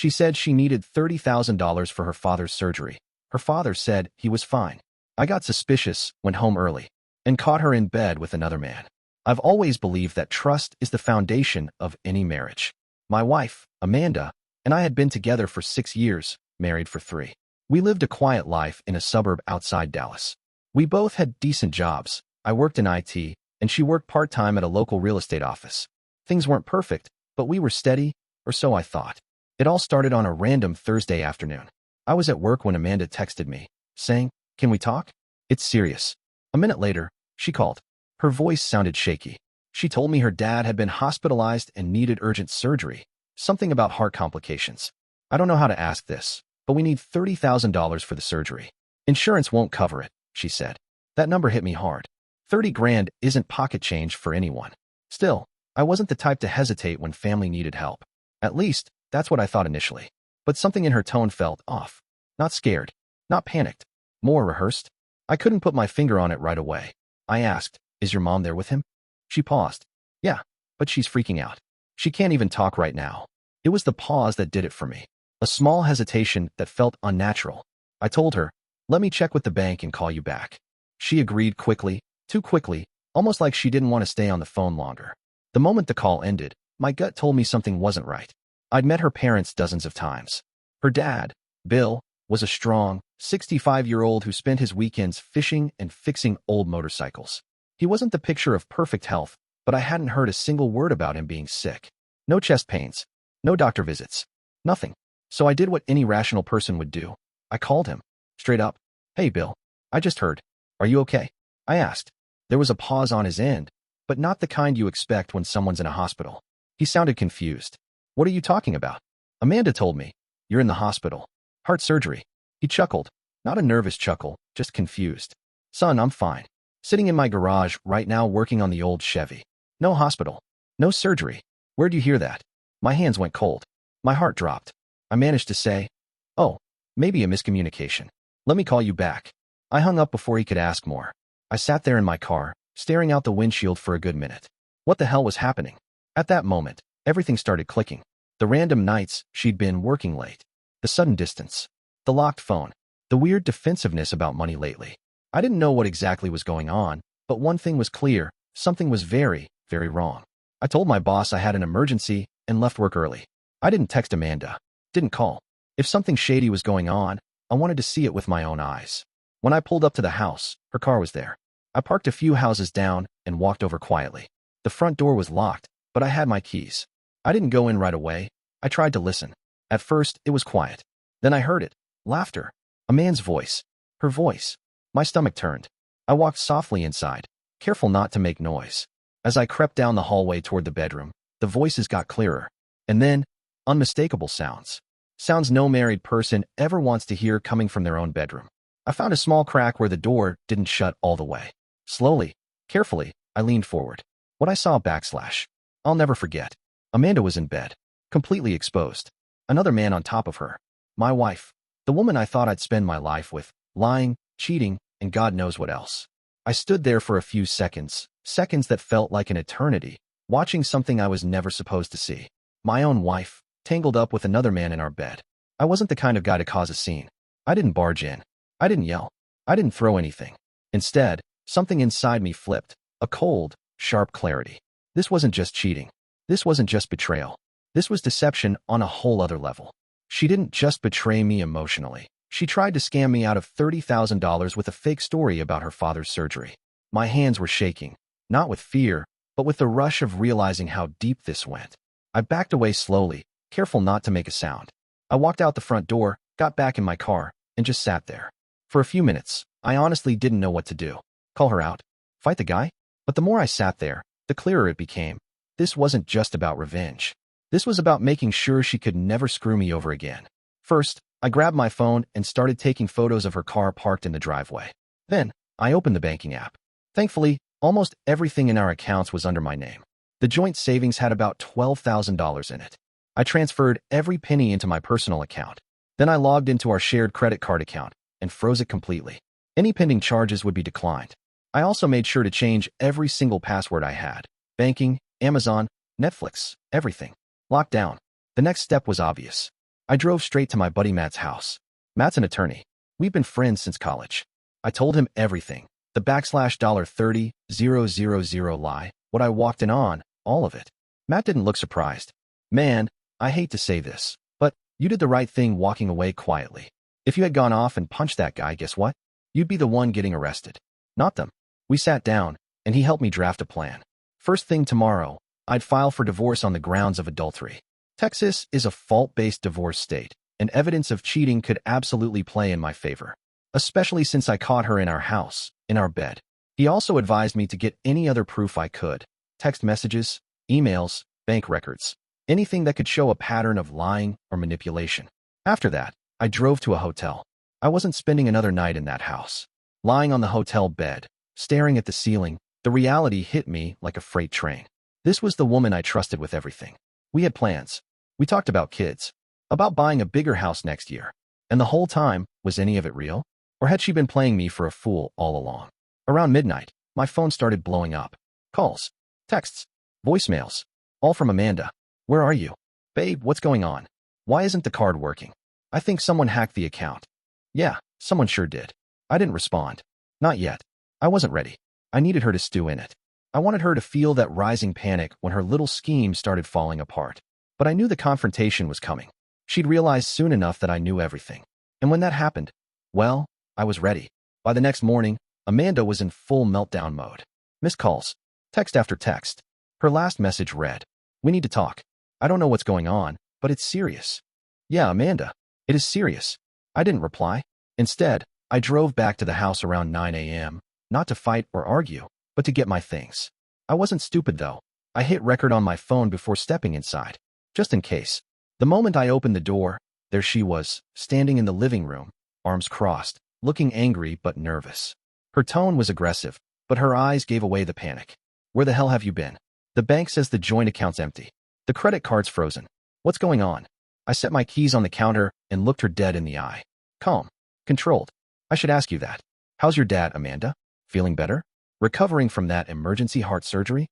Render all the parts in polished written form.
She said she needed $30,000 for her father's surgery. Her father said he was fine. I got suspicious, went home early, and caught her in bed with another man. I've always believed that trust is the foundation of any marriage. My wife, Amanda, and I had been together for 6 years, married for 3. We lived a quiet life in a suburb outside Dallas. We both had decent jobs. I worked in IT, and she worked part-time at a local real estate office. Things weren't perfect, but we were steady, or so I thought. It all started on a random Thursday afternoon. I was at work when Amanda texted me, saying, "Can we talk? It's serious." A minute later, she called. Her voice sounded shaky. She told me her dad had been hospitalized and needed urgent surgery, something about heart complications. I don't know how to ask this, but we need $30,000 for the surgery. Insurance won't cover it, she said. That number hit me hard. 30 grand isn't pocket change for anyone. Still, I wasn't the type to hesitate when family needed help. At least, that's what I thought initially. But something in her tone felt off. Not scared, not panicked, more rehearsed. I couldn't put my finger on it right away. I asked, "Is your mom there with him?" She paused. "Yeah, but she's freaking out. She can't even talk right now." It was the pause that did it for me. A small hesitation that felt unnatural. I told her, "Let me check with the bank and call you back." She agreed quickly, too quickly, almost like she didn't want to stay on the phone longer. The moment the call ended, my gut told me something wasn't right. I'd met her parents dozens of times. Her dad, Bill, was a strong, 65-year-old who spent his weekends fishing and fixing old motorcycles. He wasn't the picture of perfect health, but I hadn't heard a single word about him being sick. No chest pains, no doctor visits, nothing. So I did what any rational person would do. I called him, straight up. "Hey, Bill, I just heard. Are you okay?" I asked. There was a pause on his end, but not the kind you expect when someone's in a hospital. He sounded confused. "What are you talking about?" "Amanda told me. You're in the hospital. Heart surgery." He chuckled, not a nervous chuckle, just confused. "Son, I'm fine. Sitting in my garage right now working on the old Chevy. No hospital. No surgery. Where'd you hear that?" My hands went cold. My heart dropped. I managed to say, "Oh, maybe a miscommunication. Let me call you back." I hung up before he could ask more. I sat there in my car, staring out the windshield for a good minute. What the hell was happening? At that moment, everything started clicking. The random nights she'd been working late. The sudden distance. The locked phone. The weird defensiveness about money lately. I didn't know what exactly was going on, but one thing was clear. Something was very, very wrong. I told my boss I had an emergency and left work early. I didn't text Amanda. Didn't call. If something shady was going on, I wanted to see it with my own eyes. When I pulled up to the house, her car was there. I parked a few houses down and walked over quietly. The front door was locked, but I had my keys. I didn't go in right away. I tried to listen. At first, it was quiet. Then I heard it. Laughter. A man's voice. Her voice. My stomach turned. I walked softly inside, careful not to make noise. As I crept down the hallway toward the bedroom, the voices got clearer. And then, unmistakable sounds. Sounds no married person ever wants to hear coming from their own bedroom. I found a small crack where the door didn't shut all the way. Slowly, carefully, I leaned forward. What I saw backslash. I'll never forget. Amanda was in bed, completely exposed. Another man on top of her. My wife. The woman I thought I'd spend my life with, lying, cheating, and God knows what else. I stood there for a few seconds, seconds that felt like an eternity, watching something I was never supposed to see. My own wife, tangled up with another man in our bed. I wasn't the kind of guy to cause a scene. I didn't barge in. I didn't yell. I didn't throw anything. Instead, something inside me flipped, a cold, sharp clarity. This wasn't just cheating. This wasn't just betrayal. This was deception on a whole other level. She didn't just betray me emotionally. She tried to scam me out of $30,000 with a fake story about her father's surgery. My hands were shaking, not with fear, but with the rush of realizing how deep this went. I backed away slowly, careful not to make a sound. I walked out the front door, got back in my car, and just sat there. For a few minutes, I honestly didn't know what to do. Call her out? Fight the guy? But the more I sat there, the clearer it became. This wasn't just about revenge. This was about making sure she could never screw me over again. First, I grabbed my phone and started taking photos of her car parked in the driveway. Then, I opened the banking app. Thankfully, almost everything in our accounts was under my name. The joint savings had about $12,000 in it. I transferred every penny into my personal account. Then I logged into our shared credit card account and froze it completely. Any pending charges would be declined. I also made sure to change every single password I had. Banking, Amazon, Netflix, everything. Locked down. The next step was obvious. I drove straight to my buddy Matt's house. Matt's an attorney. We've been friends since college. I told him everything. The $30,000 lie, what I walked in on, all of it. Matt didn't look surprised. Man, I hate to say this, but you did the right thing walking away quietly. If you had gone off and punched that guy, guess what? You'd be the one getting arrested, not them. We sat down, and he helped me draft a plan. First thing tomorrow, I'd file for divorce on the grounds of adultery. Texas is a fault-based divorce state, and evidence of cheating could absolutely play in my favor, especially since I caught her in our house, in our bed. He also advised me to get any other proof I could: text messages, emails, bank records, anything that could show a pattern of lying or manipulation. After that, I drove to a hotel. I wasn't spending another night in that house. Lying on the hotel bed, staring at the ceiling, the reality hit me like a freight train. This was the woman I trusted with everything. We had plans. We talked about kids, about buying a bigger house next year. And the whole time, was any of it real? Or had she been playing me for a fool all along? Around midnight, my phone started blowing up. Calls, texts, voicemails, all from Amanda. Where are you? Babe, what's going on? Why isn't the card working? I think someone hacked the account. Yeah, someone sure did. I didn't respond. Not yet. I wasn't ready. I needed her to stew in it. I wanted her to feel that rising panic when her little scheme started falling apart. But I knew the confrontation was coming. She'd realize soon enough that I knew everything. And when that happened, well, I was ready. By the next morning, Amanda was in full meltdown mode. Missed calls, text after text. Her last message read, "We need to talk. I don't know what's going on, but it's serious." Yeah, Amanda, it is serious. I didn't reply. Instead, I drove back to the house around 9 a.m., not to fight or argue, but to get my things. I wasn't stupid, though. I hit record on my phone before stepping inside, just in case. The moment I opened the door, there she was, standing in the living room, arms crossed, looking angry but nervous. Her tone was aggressive, but her eyes gave away the panic. "Where the hell have you been? The bank says the joint account's empty. The credit card's frozen. What's going on?" I set my keys on the counter and looked her dead in the eye. Calm, controlled. "I should ask you that. How's your dad, Amanda? Feeling better? Recovering from that emergency heart surgery?"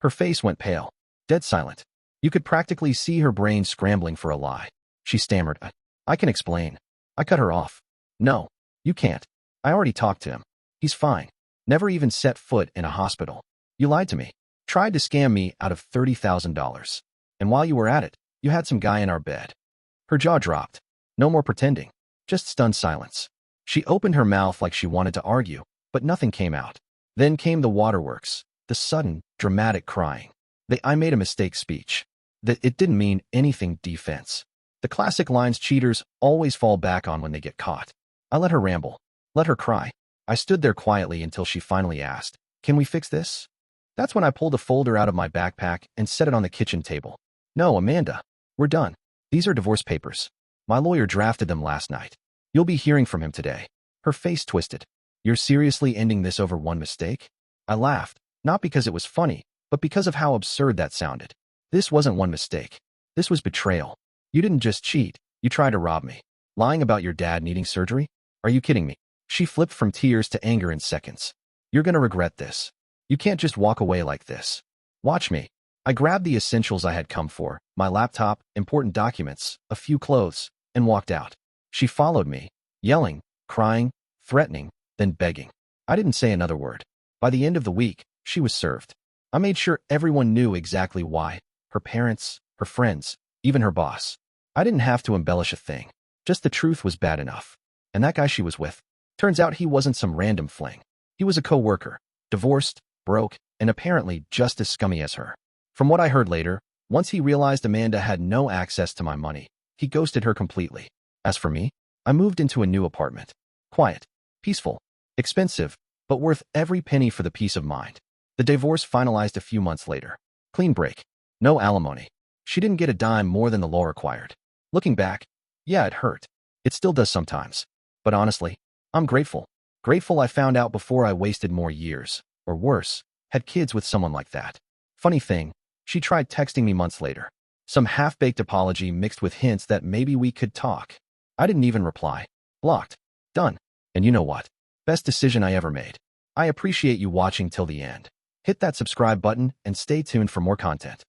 Her face went pale, dead silent. You could practically see her brain scrambling for a lie. She stammered, "I can explain." I cut her off. "No, you can't. I already talked to him. He's fine. Never even set foot in a hospital. You lied to me. Tried to scam me out of $30,000. And while you were at it, you had some guy in our bed." Her jaw dropped. No more pretending. Just stunned silence. She opened her mouth like she wanted to argue, but nothing came out. Then came the waterworks, the sudden, dramatic crying. The "I made a mistake" speech. The "it didn't mean anything" defense. The classic lines cheaters always fall back on when they get caught. I let her ramble. Let her cry. I stood there quietly until she finally asked, "Can we fix this?" That's when I pulled a folder out of my backpack and set it on the kitchen table. "No, Amanda. We're done. These are divorce papers. My lawyer drafted them last night. You'll be hearing from him today." Her face twisted. "You're seriously ending this over one mistake?" I laughed, not because it was funny, but because of how absurd that sounded. This wasn't one mistake. This was betrayal. You didn't just cheat, you tried to rob me. Lying about your dad needing surgery? Are you kidding me? She flipped from tears to anger in seconds. "You're gonna regret this. You can't just walk away like this. Watch me." I grabbed the essentials I had come for, my laptop, important documents, a few clothes, and walked out. She followed me, yelling, crying, threatening, then begging. I didn't say another word. By the end of the week, she was served. I made sure everyone knew exactly why. Her parents, her friends, even her boss. I didn't have to embellish a thing. Just the truth was bad enough. And that guy she was with, turns out he wasn't some random fling. He was a co-worker, divorced, broke, and apparently just as scummy as her. From what I heard later, once he realized Amanda had no access to my money, he ghosted her completely. As for me, I moved into a new apartment. Quiet, peaceful, expensive, but worth every penny for the peace of mind. The divorce finalized a few months later. Clean break. No alimony. She didn't get a dime more than the law required. Looking back, yeah, it hurt. It still does sometimes. But honestly, I'm grateful. Grateful I found out before I wasted more years, or worse, had kids with someone like that. Funny thing, she tried texting me months later. Some half-baked apology mixed with hints that maybe we could talk. I didn't even reply. Blocked. Done. And you know what? Best decision I ever made. I appreciate you watching till the end. Hit that subscribe button and stay tuned for more content.